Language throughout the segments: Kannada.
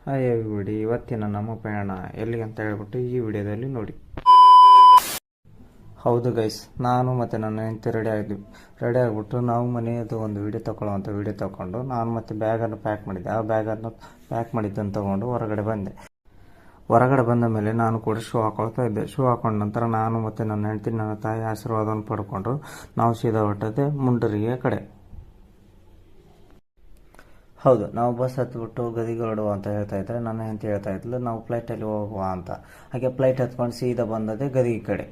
ಹಾಯ್ ಇವತ್ತಿನ ನಮ್ಮ ಪ್ರಯಾಣ ಎಲ್ಲಿಗೆ ಅಂತ ಹೇಳ್ಬಿಟ್ಟು ಈ ವಿಡಿಯೋದಲ್ಲಿ ನೋಡಿ. ಹೌದು ಗೈಸ್, ನಾನು ಮತ್ತು ನನ್ನ ಹೆಂಡತಿ ರೆಡಿ ಆಗಿಬಿಟ್ಟು ನಾವು ಮನೆಯದು ಒಂದು ವಿಡಿಯೋ ತಗೊಂಡು ನಾನು ಮತ್ತು ಬ್ಯಾಗನ್ನು ಪ್ಯಾಕ್ ಮಾಡಿದ್ದೆ. ಆ ಬ್ಯಾಗನ್ನು ಪ್ಯಾಕ್ ಮಾಡಿದ್ದನ್ನು ತೊಗೊಂಡು ಹೊರಗಡೆ ಬಂದ ಮೇಲೆ ನಾನು ಕೂಡ ಶೂ ಹಾಕೊಳ್ತಾ ಇದ್ದೆ. ಶೂ ಹಾಕೊಂಡ ನಂತರ ನಾನು ಮತ್ತು ನನ್ನ ಹೆಂಡತಿ ನನ್ನ ತಾಯಿ ಆಶೀರ್ವಾದವನ್ನು ಪಡ್ಕೊಂಡು ನಾವು ಸೀದಾ ಹೊರಟದೆ ಮುಂಡರಿಗೆ ಕಡೆ. ಹೌದು, ನಾವು ಬಸ್ ಹತ್ಬಿಟ್ಟು ಗದಿಗೆ ಹೊರಡುವ ಅಂತ ಹೇಳ್ತಾ ಇದ್ದರೆ ನನ್ನ ಹೆಂಡತಿ ಹೇಳ್ತಾ ಇದ್ಲು ನಾವು ಫ್ಲೈಟಲ್ಲಿ ಹೋಗುವ ಅಂತ. ಹಾಗೆ ಫ್ಲೈಟ್ ಹತ್ಕೊಂಡು ಸೀದಾ ಬಂದದೆ ಗದಿಗೆ ಕಡೆ.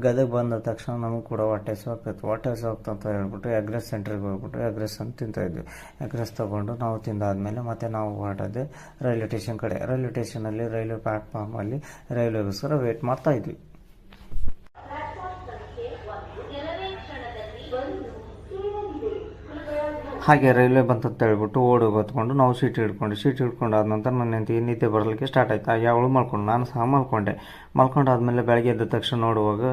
ಗದಗ ಬಂದ ತಕ್ಷಣ ನಮಗೆ ಕೂಡ ಹೊಟ್ಟೆ ಹಸಿವಾಗ್ತಿತ್ತು ಅಂತ ಹೇಳ್ಬಿಟ್ಟು ಎಗ್ರೆಸ್ ಸೆಂಟ್ರಿಗೆ ಹೋಗ್ಬಿಟ್ಟು ಎಗ್ರೆಸ್ ಅಂತ ತಿಂತಾಯಿದ್ವಿ. ಎಗ್ರೆಸ್ ತೊಗೊಂಡು ನಾವು ತಿಂದಾದ್ಮೇಲೆ ಮತ್ತೆ ನಾವು ಹೊರಟದೆ ರೈಲ್ವೆ ಸ್ಟೇಷನ್ ಕಡೆ. ರೈಲ್ವೆ ಸ್ಟೇಷನಲ್ಲಿ ರೈಲ್ವೆ ಪ್ಲಾಟ್ಫಾರ್ಮಲ್ಲಿ ರೈಲ್ವೆಗೋಸ್ಕರ ವೇಟ್ ಮಾಡ್ತಾಯಿದ್ವಿ. ಹಾಗೆ ರೈಲ್ವೆ ಬಂತಂತ ಹೇಳ್ಬಿಟ್ಟು ಓಡಿ ಹೊತ್ಕೊಂಡು ನಾವು ಸೀಟ್ ಹಿಡ್ಕೊಂಡಾದ ನಂತರ ನನ್ನ ಹೆಂಡತಿ ನಿದ್ದೆ ಬರಲಿಕ್ಕೆ ಸ್ಟಾರ್ಟ್ ಆಯ್ತು. ಹಾಗೆ ಅವಳು ನಾನು ಸಹ ಮಲ್ಕೊಂಡಾದ್ಮೇಲೆ ಬೆಳಗ್ಗೆ ಎದ್ದ ತಕ್ಷಣ ನೋಡುವಾಗ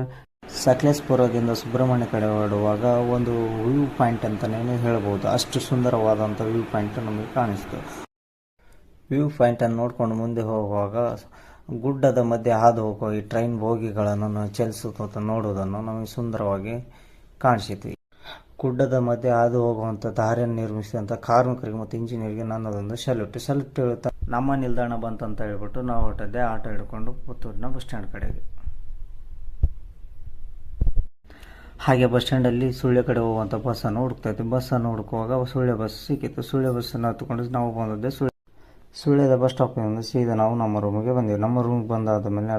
ಸಕಲೇಶಪುರದಿಂದ ಸುಬ್ರಹ್ಮಣ್ಯ ಕಡೆ ಹೊರಡುವಾಗ ಒಂದು ವ್ಯೂ ಪಾಯಿಂಟ್ ಅಂತಲೇ ಹೇಳ್ಬೋದು. ಅಷ್ಟು ಸುಂದರವಾದಂಥ ವ್ಯೂ ಪಾಯಿಂಟ್ ನಮಗೆ ಕಾಣಿಸ್ತು. ವ್ಯೂ ಪಾಯಿಂಟನ್ನು ನೋಡ್ಕೊಂಡು ಮುಂದೆ ಹೋಗುವಾಗ ಗುಡ್ಡದ ಮಧ್ಯೆ ಹಾದು ಹೋಗುವ ಈ ಟ್ರೈನ್ ಬೋಗಿಗಳನ್ನು ಚಲಿಸುತ್ತ ನೋಡುವುದನ್ನು ನಮಗೆ ಸುಂದರವಾಗಿ ಕಾಣಿಸಿತು. ಗುಡ್ಡದ ಮಧ್ಯೆ ಹಾದು ಹೋಗುವಂಥ ದಾರಿಯನ್ನು ನಿರ್ಮಿಸಿದಂಥ ಕಾರ್ಮಿಕರಿಗೆ ಮತ್ತು ಇಂಜಿನಿಯರಿಗೆ ನನ್ನದೊಂದು ಸಲ್ಯೂಟ್ ಹೇಳುತ್ತಾ ನಮ್ಮ ನಿಲ್ದಾಣ ಬಂತಂತ ಹೇಳ್ಬಿಟ್ಟು ನಾವು ಹೊರಟದ್ದೆ ಆಟೋ ಹಿಡ್ಕೊಂಡು ಪುತ್ತೂರಿನ ಬಸ್ ಸ್ಟ್ಯಾಂಡ್ ಕಡೆಗೆ. ಹಾಗೆ ಬಸ್ ಸ್ಟ್ಯಾಂಡಲ್ಲಿ ಸುಳ್ಯ ಕಡೆ ಹೋಗುವಂಥ ಬಸ್ಸನ್ನು ಹುಡುಕ್ತಾಯಿದ್ವಿ. ಬಸ್ಸನ್ನು ಹುಡುಕುವಾಗ ಸುಳ್ಯ ಬಸ್ ಸಿಕ್ಕಿತ್ತು. ಸುಳ್ಯ ಬಸ್ಸನ್ನು ಹತ್ಕೊಂಡು ನಾವು ಬಂದದ್ದೆ ಸುಳ್ಯದ ಬಸ್ ಸ್ಟಾಪಿನಿಂದ ಸೀದಾ ನಾವು ನಮ್ಮ ರೂಮಿಗೆ ಬಂದೆವು. ನಮ್ಮ ರೂಮಿಗೆ ಬಂದಾದ ಮೇಲೆ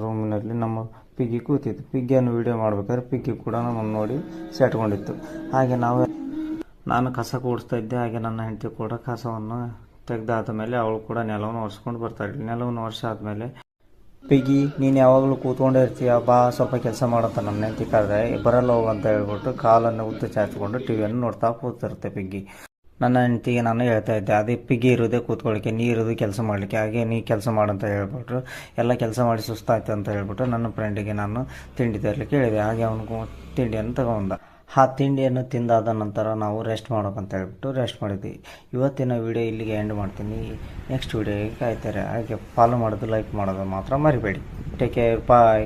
ರೂಮಿನಲ್ಲಿ ನಮ್ಮ ಪಿಗ್ಗಿ ಕೂತಿತ್ತು. ಪಿಗ್ಗಿಯನ್ನು ವಿಡಿಯೋ ಮಾಡಬೇಕಾದ್ರೆ ಪಿಗ್ಗಿ ಕೂಡ ನಮ್ಮನ್ನು ನೋಡಿ ಸೆಟ್ಕೊಂಡಿತ್ತು. ಹಾಗೆ ನಾನು ಕಸ ಕೂಡಿಸ್ತಾ ಇದ್ದೆ. ಹಾಗೆ ನನ್ನ ಹೆಂಡತಿ ಕೂಡ ಕಸವನ್ನು ತೆಗೆದಾದ ಮೇಲೆ ಅವಳು ಕೂಡ ನೆಲವನ್ನು ಒರೆಸ್ಕೊಂಡು ಬರ್ತಾಯಿದ್ಳು. ನೆಲವನ್ನು ಒರೆಸಾದ್ಮೇಲೆ ಪಿಗ್ಗಿ ನೀನು ಯಾವಾಗಲೂ ಕೂತ್ಕೊಂಡೇ ಇರ್ತೀಯ, ಬಾ ಸ್ವಲ್ಪ ಕೆಲಸ ಮಾಡಂತ ನನ್ನ ಹೆಂಡತಿ ಕರೆದ್ರೆ ಬರಲ್ಲ ಹೋಗು ಅಂತ ಹೇಳ್ಬಿಟ್ಟು ಕಾಲನ್ನು ಉದ್ದ ಚಾಚಿಕೊಂಡು ಟಿವಿಯನ್ನು ನೋಡ್ತಾ ಕೂತಿರುತ್ತೆ ಪಿಗ್ಗಿ. ನನ್ನ ಹೆಂಡತಿಗೆ ನಾನು ಹೇಳ್ತಾ ಇದ್ದೆ, ಅದೇ ಪಿಗ್ಗಿ ಇರೋದೇ ಕೂತ್ಕೊಳ್ಳಿಕ್ಕೆ, ನೀ ಇರೋದು ಕೆಲಸ ಮಾಡಲಿಕ್ಕೆ, ಹಾಗೆ ನೀ ಕೆಲಸ ಮಾಡಂತ ಹೇಳ್ಬಿಟ್ರು. ಎಲ್ಲ ಕೆಲಸ ಮಾಡಿ ಸುಸ್ತಾಯ್ತು ಅಂತ ಹೇಳ್ಬಿಟ್ಟು ನನ್ನ ಫ್ರೆಂಡಿಗೆ ನಾನು ತಿಂಡಿ ತರಲಿಕ್ಕೆ ಹೇಳಿದೆ. ಹಾಗೆ ಅವನಿಗೂ ತಿಂಡಿಯನ್ನು ತಗೊಂಡ. ಆ ತಿಂಡಿಯನ್ನು ತಿಂದಾದ ನಂತರ ನಾವು ರೆಸ್ಟ್ ಮಾಡೋಕ್ಕಂತ ಹೇಳ್ಬಿಟ್ಟು ರೆಸ್ಟ್ ಮಾಡಿದ್ವಿ. ಇವತ್ತಿನ ವಿಡಿಯೋ ಇಲ್ಲಿಗೆ ಎಂಡ್ ಮಾಡ್ತೀನಿ. ನೆಕ್ಸ್ಟ್ ವಿಡಿಯೋಗೆ ಕಾಯ್ತಾರೆ. ಹಾಗೆ ಫಾಲೋ ಮಾಡೋದು, ಲೈಕ್ ಮಾಡೋದು ಮಾತ್ರ ಮರಿಬೇಡಿ. ಟೇಕ್ ಕೇರ್, ಬಾಯ್.